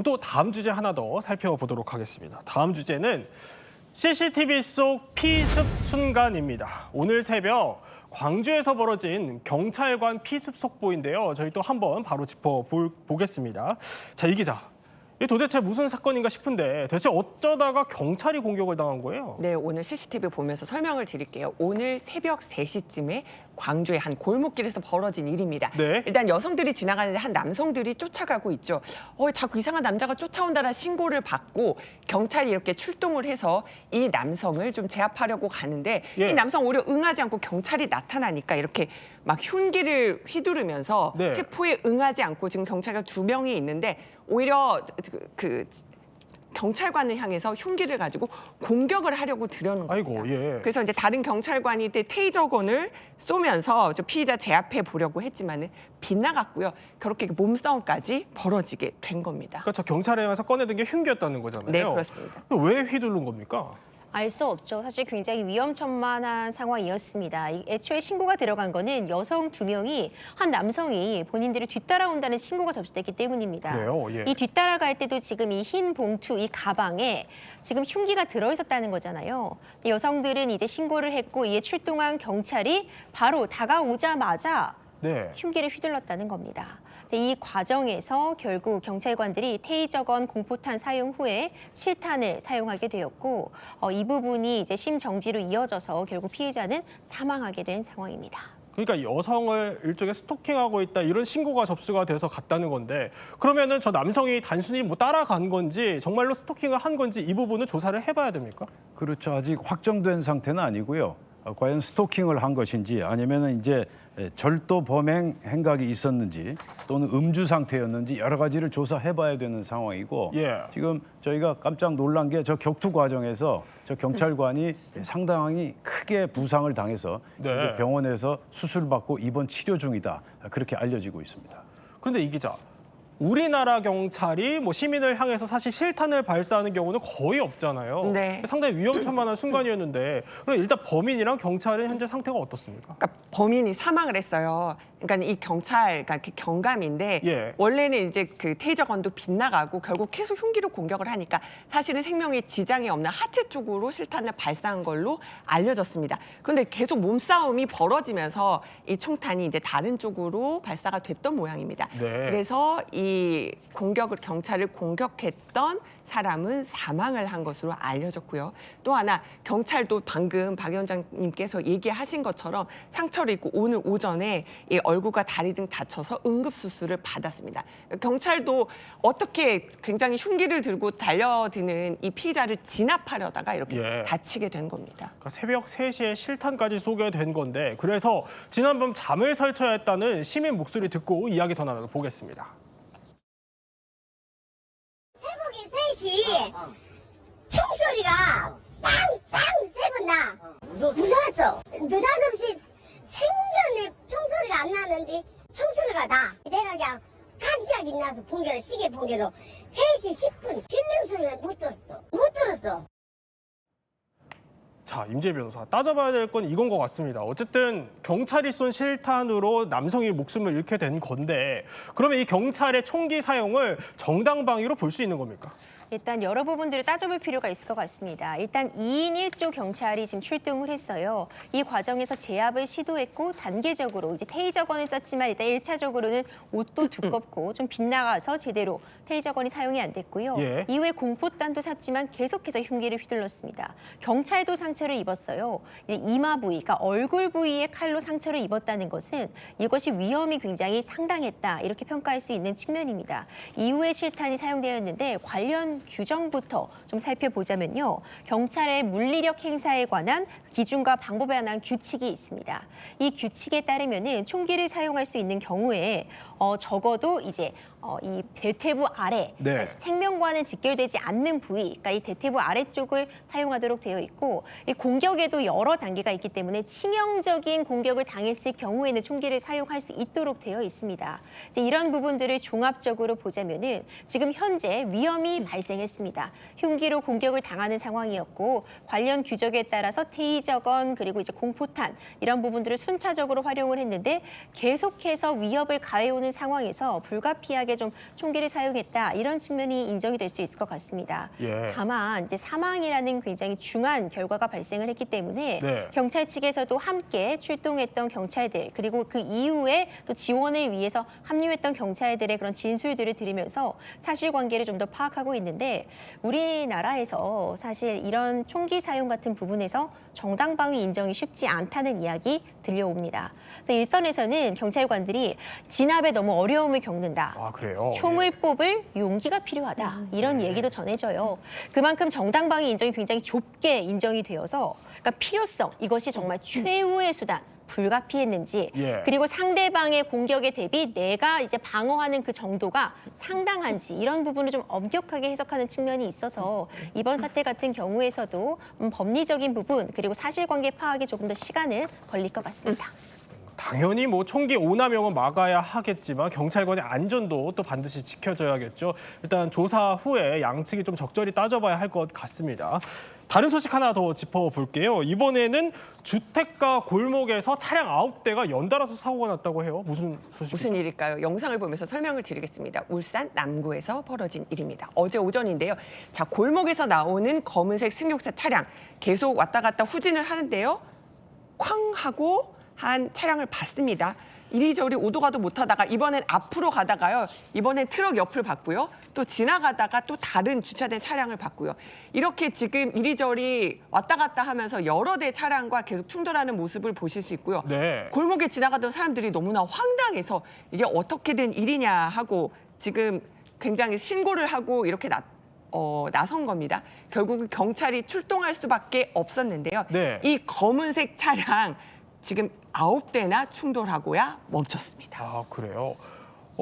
또 다음 주제 하나 더 살펴보도록 하겠습니다. 다음 주제는 CCTV 속 피습 순간입니다. 오늘 새벽 광주에서 벌어진 경찰관 피습 속보인데요. 저희 또 한번 바로 짚어보겠습니다. 자, 이 기자. 이게 도대체 무슨 사건인가 싶은데 대체 어쩌다가 경찰이 공격을 당한 거예요? 네, 오늘 CCTV 보면서 설명을 드릴게요. 오늘 새벽 3시쯤에 광주의 한 골목길에서 벌어진 일입니다. 네. 일단 여성들이 지나가는데 한 남성들이 쫓아가고 있죠. 자꾸 이상한 남자가 쫓아온다는 신고를 받고 경찰이 이렇게 출동을 해서 이 남성을 좀 제압하려고 가는데 예. 이 남성 오히려 응하지 않고 경찰이 나타나니까 이렇게 막 흉기를 휘두르면서 네. 체포에 응하지 않고 지금 경찰관 2명이 있는데 오히려 그 경찰관을 향해서 흉기를 가지고 공격을 하려고 들여놓은 겁니다. 아이고, 예. 그래서 이제 다른 경찰관이 테이저건을 쏘면서 저 피의자 제압해 보려고 했지만은 빗나갔고요. 그렇게 몸싸움까지 벌어지게 된 겁니다. 그러니까 저 경찰에 의해서 꺼내든 게 흉기였다는 거잖아요. 네, 그렇습니다. 왜 휘두른 겁니까? 알 수 없죠. 사실 굉장히 위험천만한 상황이었습니다. 애초에 신고가 들어간 거는 여성 2명이 한 남성이 본인들을 뒤따라온다는 신고가 접수됐기 때문입니다. 그래요? 예. 이 뒤따라갈 때도 지금 이 흰 봉투, 이 가방에 지금 흉기가 들어있었다는 거잖아요. 여성들은 이제 신고를 했고 이에 출동한 경찰이 바로 다가오자마자 네. 흉기를 휘둘렀다는 겁니다. 이 과정에서 결국 경찰관들이 테이저건 공포탄 사용 후에 실탄을 사용하게 되었고 이 부분이 이제 심정지로 이어져서 결국 피해자는 사망하게 된 상황입니다. 그러니까 여성을 일종의 스토킹하고 있다 이런 신고가 접수가 돼서 갔다는 건데 그러면은 저 남성이 단순히 뭐 따라간 건지 정말로 스토킹을 한 건지 이 부분은 조사를 해봐야 됩니까? 그렇죠. 아직 확정된 상태는 아니고요. 과연 스토킹을 한 것인지 아니면 이제 절도 범행 행각이 있었는지 또는 음주 상태였는지 여러 가지를 조사해봐야 되는 상황이고 예. 지금 저희가 깜짝 놀란 게 저 격투 과정에서 저 경찰관이 상당히 크게 부상을 당해서 네. 이제 병원에서 수술받고 입원 치료 중이다. 그렇게 알려지고 있습니다. 그런데 이 기자, 우리나라 경찰이 뭐 시민을 향해서 사실 실탄을 발사하는 경우는 거의 없잖아요. 네. 상당히 위험천만한 순간이었는데 그럼 일단 범인이랑 경찰은 현재 상태가 어떻습니까? 그러니까 범인이 사망을 했어요. 그러니까 이 그러니까 그 경감인데 예. 원래는 이제 그 테이저건도 빗나가고 결국 계속 흉기로 공격을 하니까 사실은 생명에 지장이 없는 하체 쪽으로 실탄을 발사한 걸로 알려졌습니다. 그런데 계속 몸싸움이 벌어지면서 이 총탄이 이제 다른 쪽으로 발사가 됐던 모양입니다. 네. 그래서 이 경찰을 공격했던 사람은 사망을 한 것으로 알려졌고요. 또 하나 경찰도 방금 박 위원장님께서 얘기하신 것처럼 상처를 입고 오늘 오전에 이 얼굴과 다리 등 다쳐서 응급수술을 받았습니다. 경찰도 어떻게 굉장히 흉기를 들고 달려드는 이 피의자를 진압하려다가 이렇게 예. 다치게 된 겁니다. 그러니까 새벽 3시에 실탄까지 쏘게 된 건데 그래서 지난밤 잠을 설쳐야 했다는 시민 목소리 듣고 이야기 더 나눠보겠습니다. 새벽에 3시 총소리가 빵빵 세 번 나. 무서웠어. 느닷없이 생전에 총소리가 안 나는데 총소리가 나. 내가 그냥 깜짝 일어나서 시계 번개로 3시 10분 김명수는 못 들었어. 못 들었어. 자, 임재 변호사, 따져봐야 될 건 이건 것 같습니다. 어쨌든 경찰이 쏜 실탄으로 남성이 목숨을 잃게 된 건데 그러면 이 경찰의 총기 사용을 정당방위로 볼 수 있는 겁니까? 일단 여러 부분들을 따져볼 필요가 있을 것 같습니다. 일단 2인 1조 경찰이 지금 출동을 했어요. 이 과정에서 제압을 시도했고 단계적으로 이제 테이저건을 썼지만 일단 1차적으로는 옷도 두껍고 좀 빗나가서 제대로 테이저건이 사용이 안 됐고요. 예. 이후에 공포탄도 샀지만 계속해서 흉기를 휘둘렀습니다. 경찰도 상처를 입었어요. 이제 이마 부위, 그러니까 얼굴 부위에 칼로 상처를 입었다는 것은 이것이 위험이 굉장히 상당했다 이렇게 평가할 수 있는 측면입니다. 이후에 실탄이 사용되었는데 관련 규정부터 좀 살펴보자면요. 경찰의 물리력 행사에 관한 기준과 방법에 관한 규칙이 있습니다. 이 규칙에 따르면은 총기를 사용할 수 있는 경우에 적어도 이제 이 대퇴부 아래 네. 그러니까 생명과는 직결되지 않는 부위, 그러니까 이 대퇴부 아래쪽을 사용하도록 되어 있고 이 공격에도 여러 단계가 있기 때문에 치명적인 공격을 당했을 경우에는 총기를 사용할 수 있도록 되어 있습니다. 이제 이런 부분들을 종합적으로 보자면은 지금 현재 위험이 발생했습니다. 흉기로 공격을 당하는 상황이었고 관련 규정에 따라서 테이저건 그리고 이제 공포탄 이런 부분들을 순차적으로 활용을 했는데 계속해서 위협을 가해오는 상황에서 불가피하게 과도하게 좀 총기를 사용했다 이런 측면이 인정이 될 수 있을 것 같습니다. 예. 다만 이제 사망이라는 굉장히 중한 결과가 발생을 했기 때문에 네. 경찰 측에서도 함께 출동했던 경찰들 그리고 그 이후에 또 지원을 위해서 합류했던 경찰들의 그런 진술들을 들으면서 사실관계를 좀 더 파악하고 있는데 우리나라에서 사실 이런 총기 사용 같은 부분에서 정당방위 인정이 쉽지 않다는 이야기 들려옵니다. 그래서 일선에서는 경찰관들이 진압에 너무 어려움을 겪는다. 아, 그래요? 총을 예. 뽑을 용기가 필요하다. 이런 얘기도 전해져요. 그만큼 정당방위 인정이 굉장히 좁게 인정이 되어서 그러니까 필요성 이것이 정말 최후의 수단. 불가피했는지 예. 그리고 상대방의 공격에 대비 내가 이제 방어하는 그 정도가 상당한지 이런 부분을 좀 엄격하게 해석하는 측면이 있어서 이번 사태 같은 경우에서도 법리적인 부분 그리고 사실관계 파악에 조금 더 시간을 걸릴 것 같습니다. 당연히 뭐 총기 오남용은 막아야 하겠지만 경찰관의 안전도 또 반드시 지켜줘야겠죠. 일단 조사 후에 양측이 좀 적절히 따져봐야 할 것 같습니다. 다른 소식 하나 더 짚어볼게요. 이번에는 주택가 골목에서 차량 9대가 연달아서 사고가 났다고 해요. 무슨 소식이죠? 무슨 일일까요? 영상을 보면서 설명을 드리겠습니다. 울산 남구에서 벌어진 일입니다. 어제 오전인데요. 자, 골목에서 나오는 검은색 승용차 차량 계속 왔다 갔다 후진을 하는데요. 쾅 하고 한 차량을 봤습니다. 이리저리 오도 가도 못하다가 이번엔 앞으로 가다가요. 이번엔 트럭 옆을 봤고요. 또 지나가다가 또 다른 주차된 차량을 봤고요. 이렇게 지금 이리저리 왔다 갔다 하면서 여러 대 차량과 계속 충돌하는 모습을 보실 수 있고요. 네. 골목에 지나가던 사람들이 너무나 황당해서 이게 어떻게 된 일이냐 하고 지금 굉장히 신고를 하고 이렇게 나선 겁니다. 결국은 경찰이 출동할 수밖에 없었는데요. 네. 이 검은색 차량 지금 9대나 충돌하고야 멈췄습니다. 아, 그래요?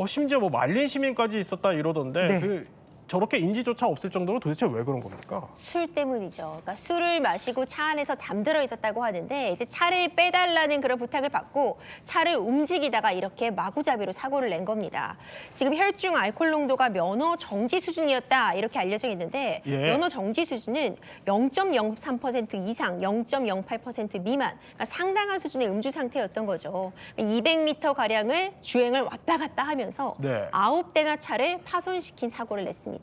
심지어 뭐 말린 시민까지 있었다 이러던데 네. 저렇게 인지조차 없을 정도로 도대체 왜 그런 겁니까? 술 때문이죠. 그러니까 술을 마시고 차 안에서 잠들어 있었다고 하는데 이제 차를 빼달라는 그런 부탁을 받고 차를 움직이다가 이렇게 마구잡이로 사고를 낸 겁니다. 지금 혈중 알코올 농도가 면허 정지 수준이었다 이렇게 알려져 있는데 예. 면허 정지 수준은 0.03% 이상, 0.08% 미만 그러니까 상당한 수준의 음주 상태였던 거죠. 200m 가량을 주행을 왔다 갔다 하면서 네. 9대나 차를 파손시킨 사고를 냈습니다.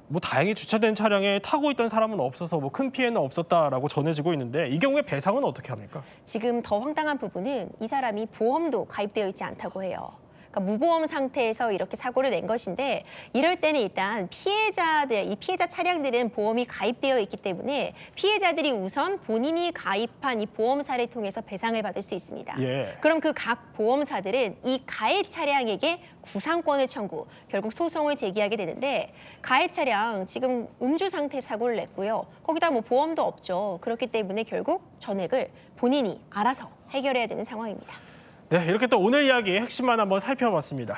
뭐 다행히 주차된 차량에 타고 있던 사람은 없어서 뭐 큰 피해는 없었다라고 전해지고 있는데 이 경우에 배상은 어떻게 합니까? 지금 더 황당한 부분은 이 사람이 보험도 가입되어 있지 않다고 해요. 그러니까 무보험 상태에서 이렇게 사고를 낸 것인데 이럴 때는 일단 이 피해자 차량들은 보험이 가입되어 있기 때문에 피해자들이 우선 본인이 가입한 이 보험사를 통해서 배상을 받을 수 있습니다. 예. 그럼 그 각 보험사들은 이 가해 차량에게 구상권을 청구, 결국 소송을 제기하게 되는데 가해 차량 지금 음주 상태 사고를 냈고요. 거기다 뭐 보험도 없죠. 그렇기 때문에 결국 전액을 본인이 알아서 해결해야 되는 상황입니다. 네, 이렇게 또 오늘 이야기 핵심만 한번 살펴봤습니다.